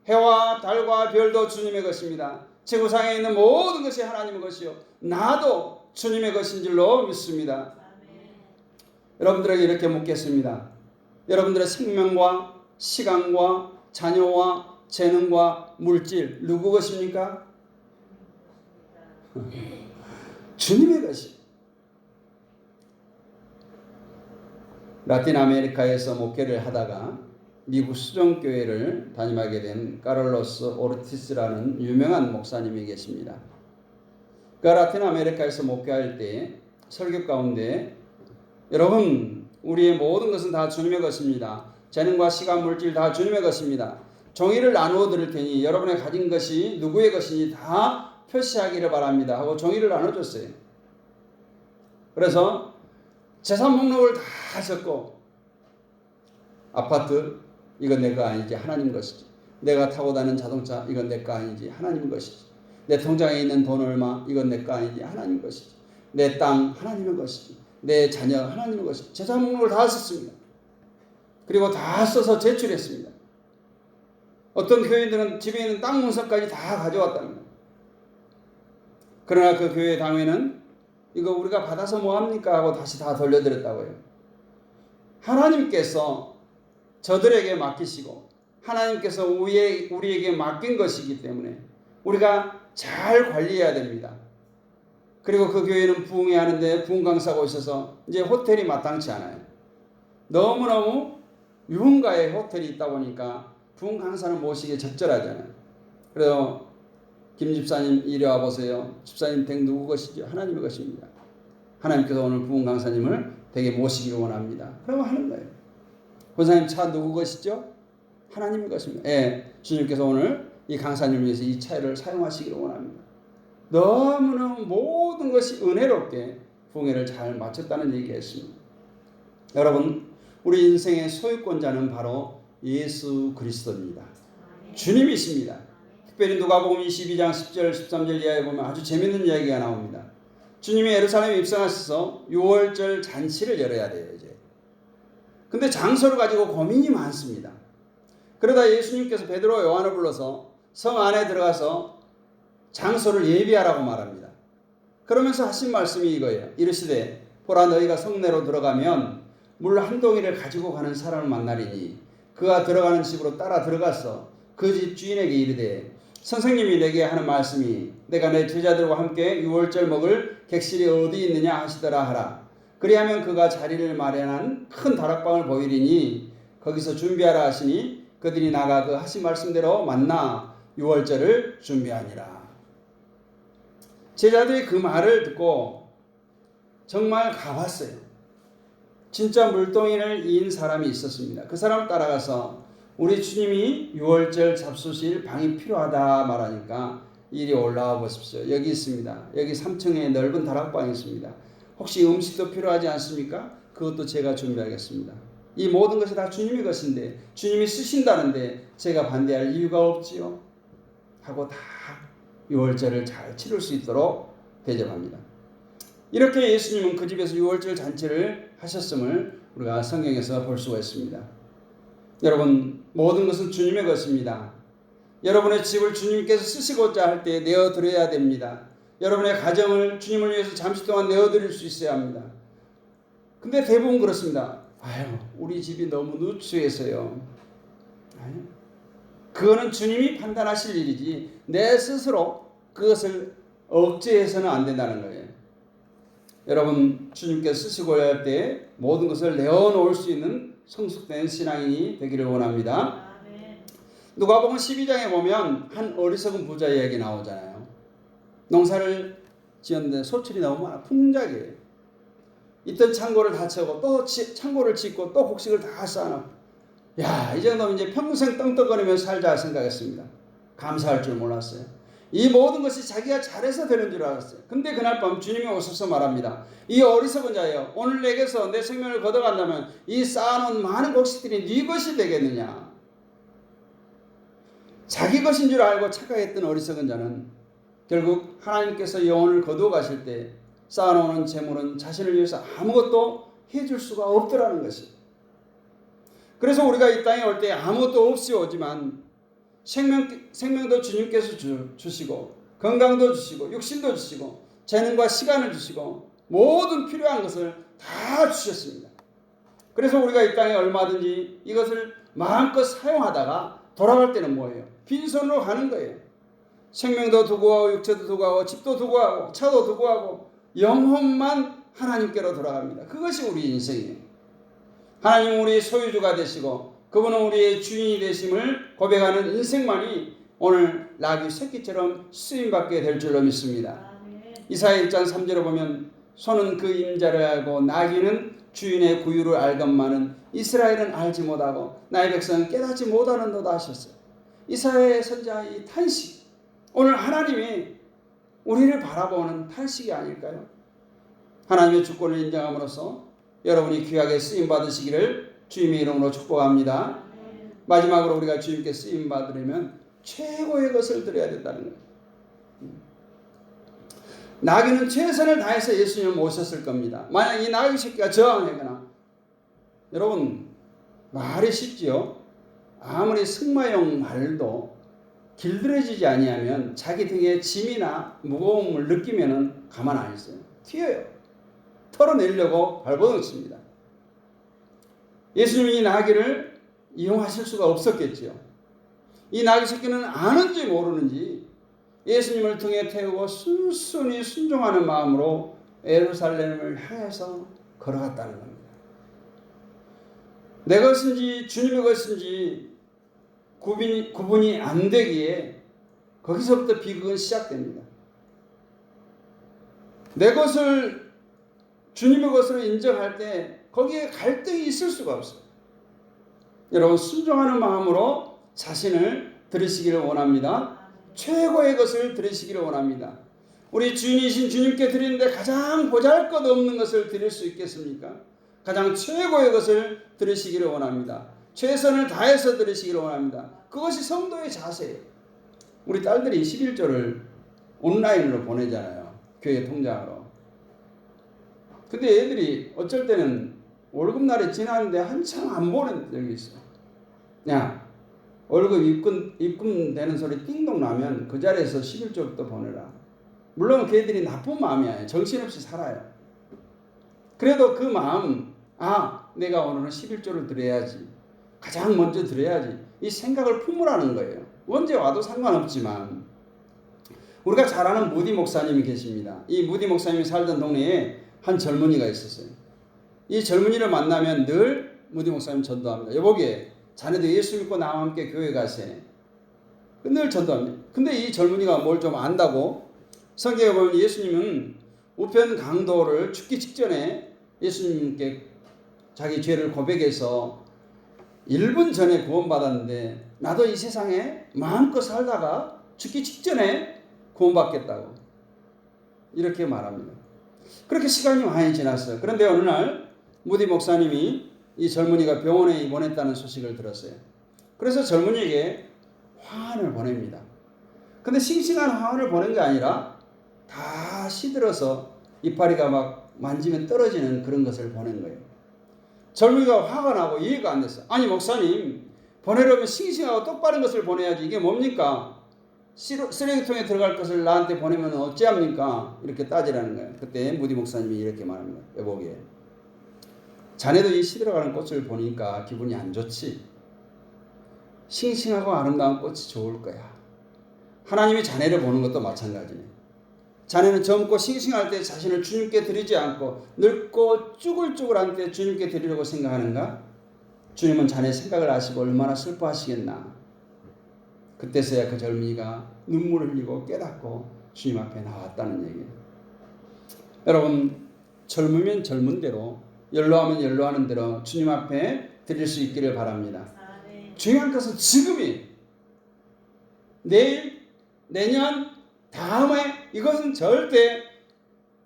해와 달과 별도 주님의 것입니다. 지구상에 있는 모든 것이 하나님의 것이요 나도 주님의 것인 줄로 믿습니다. 여러분들에게 이렇게 묻겠습니다. 여러분들의 생명과 시간과 자녀와 재능과 물질 누구 것입니까? 주님의 것이. 라틴 아메리카에서 목회를 하다가 미국 수정교회를 담임하게 된 카를로스 오르티스라는 유명한 목사님이 계십니다. 그 라틴 아메리카에서 목회할 때 설교 가운데 여러분, 우리의 모든 것은 다 주님의 것입니다. 재능과 시간, 물질 다 주님의 것입니다. 종이를 나누어 드릴 테니 여러분의 가진 것이 누구의 것인지 다 표시하기를 바랍니다 하고 종이를 나눠줬어요. 그래서 재산 목록을 다 적고 아파트 이건 내 거 아니지 하나님 것이지, 내가 타고 다니는 자동차 이건 내 거 아니지 하나님 것이지, 내 통장에 있는 돈 얼마 이건 내 거 아니지 하나님 것이지, 내 땅 하나님의 것이지, 내 자녀 하나님의 것이지, 재산 목록을 다 썼습니다. 그리고 다 써서 제출했습니다. 어떤 교인들은 집에 있는 땅 문서까지 다 가져왔답니다. 그러나 그 교회 당회는 이거 우리가 받아서 뭐합니까 하고 다시 다 돌려드렸다고요. 하나님께서 저들에게 맡기시고 하나님께서 우리에게 맡긴 것이기 때문에 우리가 잘 관리해야 됩니다. 그리고 그 교회는 부흥회하는데 부흥 강사가 있어서 이제 호텔이 마땅치 않아요. 너무너무 유흥가에 호텔이 있다 보니까 부흥 강사는 모시기에 적절하잖아요. 그래서 김 집사님 이리 와보세요. 집사님 댁 누구 것이죠? 하나님의 것입니다. 하나님께서 오늘 부흥 강사님을 댁에 모시기를 원합니다. 그러면 하는 거예요. 권사님 차 누구 것이죠? 하나님의 것입니다. 예, 주님께서 오늘 이 강사님을 위해서 이 차를 사용하시기를 원합니다. 너무너무 모든 것이 은혜롭게 부흥회를 잘 마쳤다는 얘기했습니다. 여러분, 우리 인생의 소유권자는 바로 예수 그리스도입니다. 주님이십니다. 특별히 누가복음 22장 10절 13절 이하에 보면 아주 재밌는 이야기가 나옵니다. 주님이 예루살렘에 입성하셔서 6월절 잔치를 열어야 돼요. 이제. 근데 장소를 가지고 고민이 많습니다. 그러다 예수님께서 베드로 요한을 불러서 성 안에 들어가서 장소를 예비하라고 말합니다. 그러면서 하신 말씀이 이거예요. 이르시되 보라 너희가 성내로 들어가면 물 한 동이를 가지고 가는 사람을 만나리니 그가 들어가는 집으로 따라 들어가서 그 집 주인에게 이르되 선생님이 내게 하는 말씀이 내가 내 제자들과 함께 유월절 먹을 객실이 어디 있느냐 하시더라 하라. 그리하면 그가 자리를 마련한 큰 다락방을 보이리니 거기서 준비하라 하시니 그들이 나가 그 하신 말씀대로 만나 유월절을 준비하니라. 제자들이 그 말을 듣고 정말 가봤어요. 진짜 물동이를 이은 사람이 있었습니다. 그 사람을 따라가서 우리 주님이 유월절 잡수실 방이 필요하다 말하니까 이리 올라와 보십시오. 여기 있습니다. 여기 3층에 넓은 다락방이 있습니다. 혹시 음식도 필요하지 않습니까? 그것도 제가 준비하겠습니다. 이 모든 것이 다 주님의 것인데 주님이 쓰신다는데 제가 반대할 이유가 없지요. 하고 다 유월절을 잘 치를 수 있도록 대접합니다. 이렇게 예수님은 그 집에서 유월절 잔치를 하셨음을 우리가 성경에서 볼 수가 있습니다. 여러분, 모든 것은 주님의 것입니다. 여러분의 집을 주님께서 쓰시고자 할 때 내어드려야 됩니다. 여러분의 가정을 주님을 위해서 잠시 동안 내어드릴 수 있어야 합니다. 근데 대부분 그렇습니다. 아유, 우리 집이 너무 누추해서요. 그거는 주님이 판단하실 일이지 내 스스로 그것을 억제해서는 안 된다는 거예요. 여러분, 주님께서 쓰시고자 할 때 모든 것을 내어놓을 수 있는 성숙된 신앙인이 되기를 원합니다. 누가복음 12장에 보면 한 어리석은 부자 이야기 나오잖아요. 농사를 지었는데 소출이 너무 많아. 풍작이에요. 있던 창고를 다 채우고 또 창고를 짓고 또 곡식을 다 쌓아놓고 야, 이 정도면 이제 평생 떵떵거리며 살자 생각했습니다. 감사할 줄 몰랐어요. 이 모든 것이 자기가 잘해서 되는 줄 알았어요. 근데 그날 밤 주님이 오셔서 말합니다. 이 어리석은 자여, 오늘 내게서 내 생명을 걷어간다면 이 쌓아놓은 많은 곡식들이 네 것이 되겠느냐. 자기 것인 줄 알고 착각했던 어리석은 자는 결국 하나님께서 영혼을 거두어 가실 때 쌓아놓은 재물은 자신을 위해서 아무것도 해줄 수가 없더라는 것이. 그래서 우리가 이 땅에 올 때 아무것도 없이 오지만 생명도 주님께서 주시고 건강도 주시고 육신도 주시고 재능과 시간을 주시고 모든 필요한 것을 다 주셨습니다. 그래서 우리가 이 땅에 얼마든지 이것을 마음껏 사용하다가 돌아갈 때는 뭐예요? 빈손으로 가는 거예요. 생명도 두고 하고 육체도 두고 하고 집도 두고 하고 차도 두고 하고 영혼만 하나님께로 돌아갑니다. 그것이 우리 인생이에요. 하나님은 우리의 소유주가 되시고 그분은 우리의 주인이 되심을 고백하는 인생만이 오늘 나귀 새끼처럼 쓰임받게 될 줄로 믿습니다. 이사야 1장 3절에 보면 소는 그 임자를 알고 나귀는 주인의 구유를 알건만은 이스라엘은 알지 못하고 나의 백성은 깨닫지 못하는도다 하셨어요. 이사야의 선지자의 탄식, 오늘 하나님이 우리를 바라보는 탄식이 아닐까요? 하나님의 주권을 인정함으로써 여러분이 귀하게 쓰임받으시기를 주님의 이름으로 축복합니다. 마지막으로 우리가 주님께 쓰임받으려면 최고의 것을 드려야 된다는 거예요. 나귀는 최선을 다해서 예수님을 모셨을 겁니다. 만약 이 나귀 새끼가 저항하거나, 여러분 말이 쉽지요. 아무리 승마용 말도 길들여지지 아니하면 자기 등에 짐이나 무거움을 느끼면은 가만 안 있어요. 튀어요. 털어내려고 발버둥칩니다. 예수님이 이 나귀를 이용하실 수가 없었겠지요. 이 나귀 새끼는 아는지 모르는지 예수님을 등에 태우고 순순히 순종하는 마음으로 예루살렘을 향해서 걸어갔다는 겁니다. 내 것인지 주님의 것인지 구분이 안 되기에 거기서부터 비극은 시작됩니다. 내 것을 주님의 것으로 인정할 때 거기에 갈등이 있을 수가 없어요. 여러분, 순종하는 마음으로 자신을 드리시기를 원합니다. 최고의 것을 드리시기를 원합니다. 우리 주인이신 주님께 드리는데 가장 보잘것없는 것을 드릴 수 있겠습니까? 가장 최고의 것을 드리시기를 원합니다. 최선을 다해서 드리시기를 원합니다. 그것이 성도의 자세예요. 우리 딸들이 11조를 온라인으로 보내잖아요. 교회 통장으로. 근데 애들이 어쩔 때는 월급날이 지났는데 한참 안 보낸 적이 있어. 야, 월급 입금되는 소리 띵동 나면 그 자리에서 11조부터 보내라. 물론 걔들이 나쁜 마음이 아니에요. 정신없이 살아요. 그래도 그 마음, 내가 오늘은 11조를 드려야지. 가장 먼저 드려야지. 이 생각을 품으라는 거예요. 언제 와도 상관없지만. 우리가 잘 아는 무디 목사님이 계십니다. 이 무디 목사님이 살던 동네에 한 젊은이가 있었어요. 이 젊은이를 만나면 늘 무디 목사님 전도합니다. 여보게, 자네도 예수 믿고 나와 함께 교회 가세. 늘 전도합니다. 근데 이 젊은이가 뭘 좀 안다고, 성경에 보면 예수님은 우편 강도를 죽기 직전에 예수님께 자기 죄를 고백해서 1분 전에 구원받았는데 나도 이 세상에 마음껏 살다가 죽기 직전에 구원받겠다고 이렇게 말합니다. 그렇게 시간이 많이 지났어요. 그런데 어느 날 무디 목사님이 이 젊은이가 병원에 입원했다는 소식을 들었어요. 그래서 젊은이에게 화환을 보냅니다. 근데 싱싱한 화환을 보낸 게 아니라 다 시들어서 이파리가 막 만지면 떨어지는 그런 것을 보낸 거예요. 젊은이가 화가 나고 이해가 안 됐어. 아니 목사님, 보내려면 싱싱하고 똑바른 것을 보내야지. 이게 뭡니까? 쓰레기통에 들어갈 것을 나한테 보내면 어찌합니까? 이렇게 따지라는 거예요. 그때 무디 목사님이 이렇게 말합니다. 여보게, 자네도 이 시들어가는 꽃을 보니까 기분이 안 좋지? 싱싱하고 아름다운 꽃이 좋을 거야. 하나님이 자네를 보는 것도 마찬가지네. 자네는 젊고 싱싱할 때 자신을 주님께 드리지 않고 늙고 쭈글쭈글한 때 주님께 드리려고 생각하는가? 주님은 자네 생각을 아시고 얼마나 슬퍼하시겠나. 그때서야 그 젊은이가 눈물을 흘리고 깨닫고 주님 앞에 나왔다는 얘기예요. 여러분, 젊으면 젊은 대로, 연로하면 연로하는 대로 주님 앞에 드릴 수 있기를 바랍니다. 중요한 것은 지금이, 내일, 내년, 다음에, 이것은 절대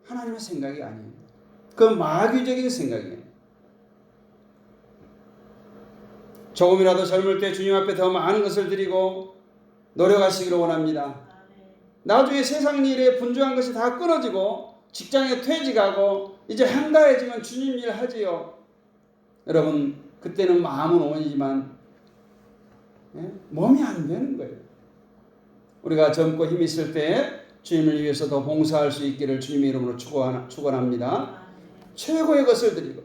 하나님의 생각이 아니에요. 그 마귀적인 생각이에요. 조금이라도 젊을 때 주님 앞에 더 많은 것을 드리고 노력하시기를 원합니다. 나중에 세상 일에 분주한 것이 다 끊어지고 직장에 퇴직하고 이제 한가해지면 주님 일 하지요. 여러분, 그때는 마음은 원이지만 몸이 안 되는 거예요. 우리가 젊고 힘 있을 때 주님을 위해서 더 봉사할 수 있기를 주님의 이름으로 축원합니다. 최고의 것을 드리고,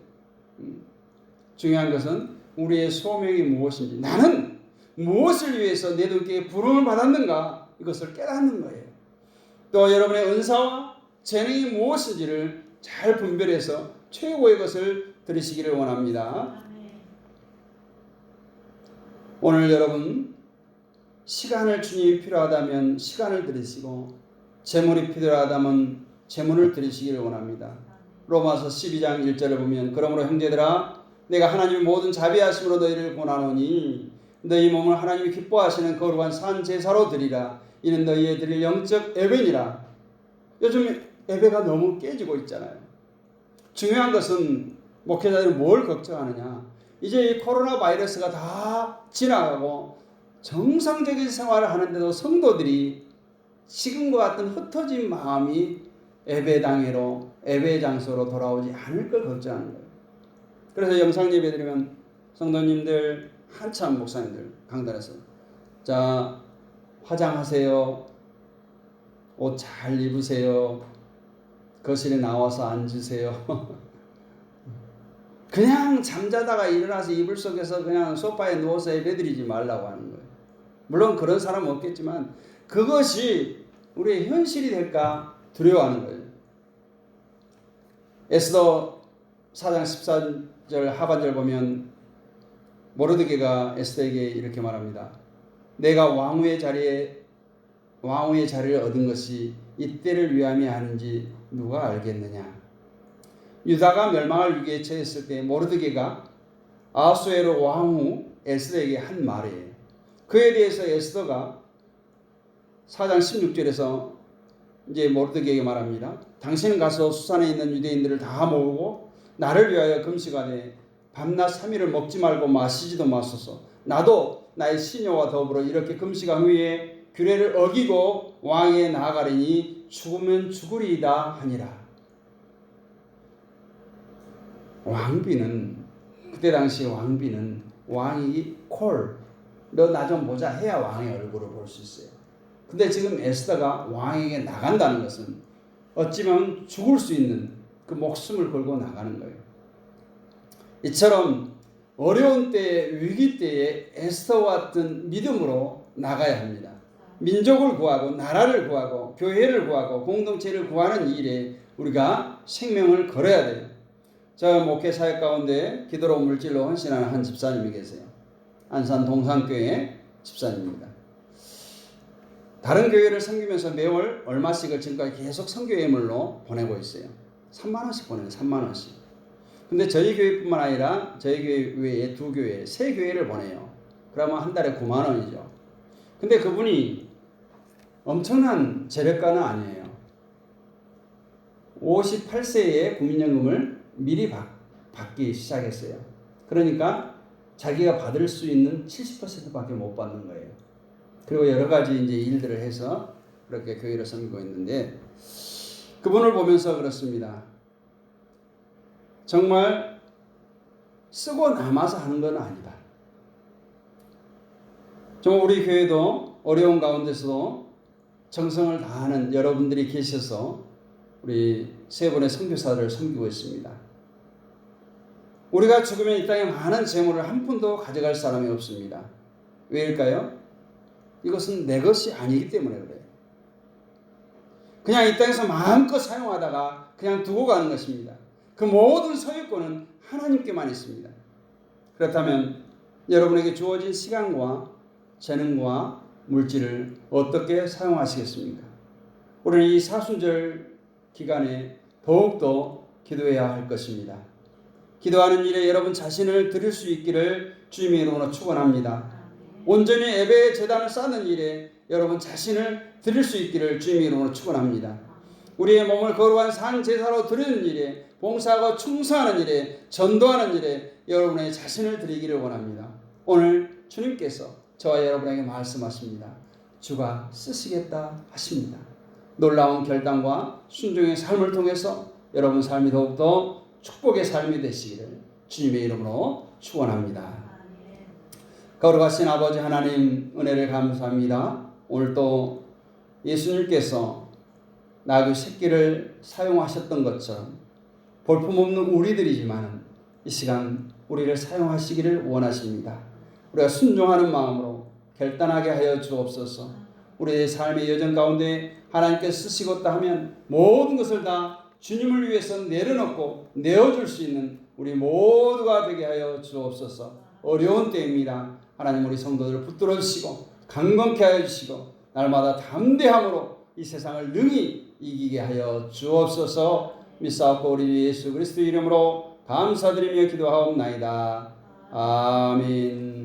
중요한 것은 우리의 소명이 무엇인지, 나는 무엇을 위해서 내 눈께 부름을 받았는가, 이것을 깨닫는 거예요. 또 여러분의 은사와 재능이 무엇인지를 잘 분별해서 최고의 것을 드리시기를 원합니다. 오늘 여러분, 시간을 주님이 필요하다면 시간을 드리시고 재물이 필요하다면 재물을 드리시기를 원합니다. 로마서 12장 1절을 보면, 그러므로 형제들아, 내가 하나님의 모든 자비하심으로 너희를 권하노니 너희 몸을 하나님이 기뻐하시는 거룩한 산 제사로 드리라. 이는 너희의 드릴 영적 예배니라. 요즘 예배가 너무 깨지고 있잖아요. 중요한 것은 목회자들은 뭘 걱정하느냐. 이제 이 코로나 바이러스가 다 지나가고 정상적인 생활을 하는데도 성도들이 지금과 같은 흩어진 마음이 예배당으로, 예배 장소로 돌아오지 않을 걸 걱정하는 거예요. 그래서 영상 예배 드리면 성도님들, 한참 목사님들 강단에서, 자, 화장하세요. 옷 잘 입으세요. 거실에 나와서 앉으세요. 그냥 잠자다가 일어나서 이불 속에서 그냥 소파에 누워서 예배드리지 말라고 하는 거예요. 물론 그런 사람은 없겠지만 그것이 우리의 현실이 될까 두려워하는 거예요. 에스더 4장 14절 하반절 보면 모르드게가 에스더에게 이렇게 말합니다. 내가 왕후의 자리를 얻은 것이 이때를 위함이 아닌지 누가 알겠느냐. 유다가 멸망할 위기에 처했을 때 모르드게가 아하수에로 왕후 에스더에게 한 말이에요. 그에 대해서 에스더가 4장 16절에서 이제 모르드게에게 말합니다. 당신은 가서 수산에 있는 유대인들을 다 모으고 나를 위하여 금식하되 밤낮 3일을 먹지 말고 마시지도 마소서. 나도 나의 시녀와 더불어 이렇게 금식한 후에 규례를 어기고 왕에게 나아가리니 죽으면 죽으리이다 하니라. 왕비는 그때 당시 왕비는 왕이 너 나 좀 보자 해야 왕의 얼굴을 볼 수 있어요. 근데 지금 에스더가 왕에게 나간다는 것은 어찌면 죽을 수 있는 그 목숨을 걸고 나가는 거예요. 이처럼 어려운 때에 위기 때에 에스더와 같은 믿음으로 나가야 합니다. 민족을 구하고 나라를 구하고 교회를 구하고 공동체를 구하는 일에 우리가 생명을 걸어야 돼요. 저 목회 사역 가운데 기도로 물질로 헌신하는 한 집사님이 계세요. 안산 동산교회 집사님입니다. 다른 교회를 섬기면서 매월 얼마씩을 지금까지 계속 선교 예물로 보내고 있어요. 3만 원씩 보내요. 3만 원씩. 근데 저희 교회뿐만 아니라 저희 교회 외에 두 교회, 세 교회를 보내요. 그러면 한 달에 9만 원이죠. 근데 그분이 엄청난 재력가는 아니에요. 58세에 국민연금을 미리 받기 시작했어요. 그러니까 자기가 받을 수 있는 70%밖에 못 받는 거예요. 그리고 여러 가지 이제 일들을 해서 그렇게 교회를 섬기고 있는데 그분을 보면서 그렇습니다. 정말 쓰고 남아서 하는 건 아니다. 정말 우리 교회도 어려운 가운데서도 정성을 다하는 여러분들이 계셔서 우리 세 분의 선교사를 섬기고 있습니다. 우리가 죽으면 이 땅에 많은 재물을 한 푼도 가져갈 사람이 없습니다. 왜일까요? 이것은 내 것이 아니기 때문에 그래요. 그냥 이 땅에서 마음껏 사용하다가 그냥 두고 가는 것입니다. 그 모든 소유권은 하나님께만 있습니다. 그렇다면 여러분에게 주어진 시간과 재능과 물질을 어떻게 사용하시겠습니까? 우리는 이 사순절 기간에 더욱더 기도해야 할 것입니다. 기도하는 일에 여러분 자신을 드릴 수 있기를 주님의 이름으로 축원합니다. 온전히 예배의 제단을 쌓는 일에 여러분 자신을 드릴 수 있기를 주님의 이름으로 축원합니다. 우리의 몸을 거룩한 산 제사로 드리는 일에, 봉사하고 충성하는 일에, 전도하는 일에 여러분의 자신을 드리기를 원합니다. 오늘 주님께서 저와 여러분에게 말씀하십니다. 주가 쓰시겠다 하십니다. 놀라운 결단과 순종의 삶을 통해서 여러분 삶이 더욱더 축복의 삶이 되시기를 주님의 이름으로 축원합니다. 거룩하신 아버지 하나님 은혜를 감사합니다. 오늘 또 예수님께서 나귀 새끼를 사용하셨던 것처럼 볼품없는 우리들이지만 이 시간 우리를 사용하시기를 원하십니다. 우리가 순종하는 마음으로 결단하게 하여 주옵소서. 우리의 삶의 여정 가운데 하나님께서 쓰시겠다 하면 모든 것을 다 주님을 위해서 내려놓고 내어줄 수 있는 우리 모두가 되게 하여 주옵소서. 어려운 때입니다. 하나님 우리 성도들을 붙들어 주시고 강건케 하여 주시고 날마다 담대함으로 이 세상을 능히 이기게 하여 주옵소서. 믿사옵고 우리 예수 그리스도 이름으로 감사드리며 기도하옵나이다. 아멘.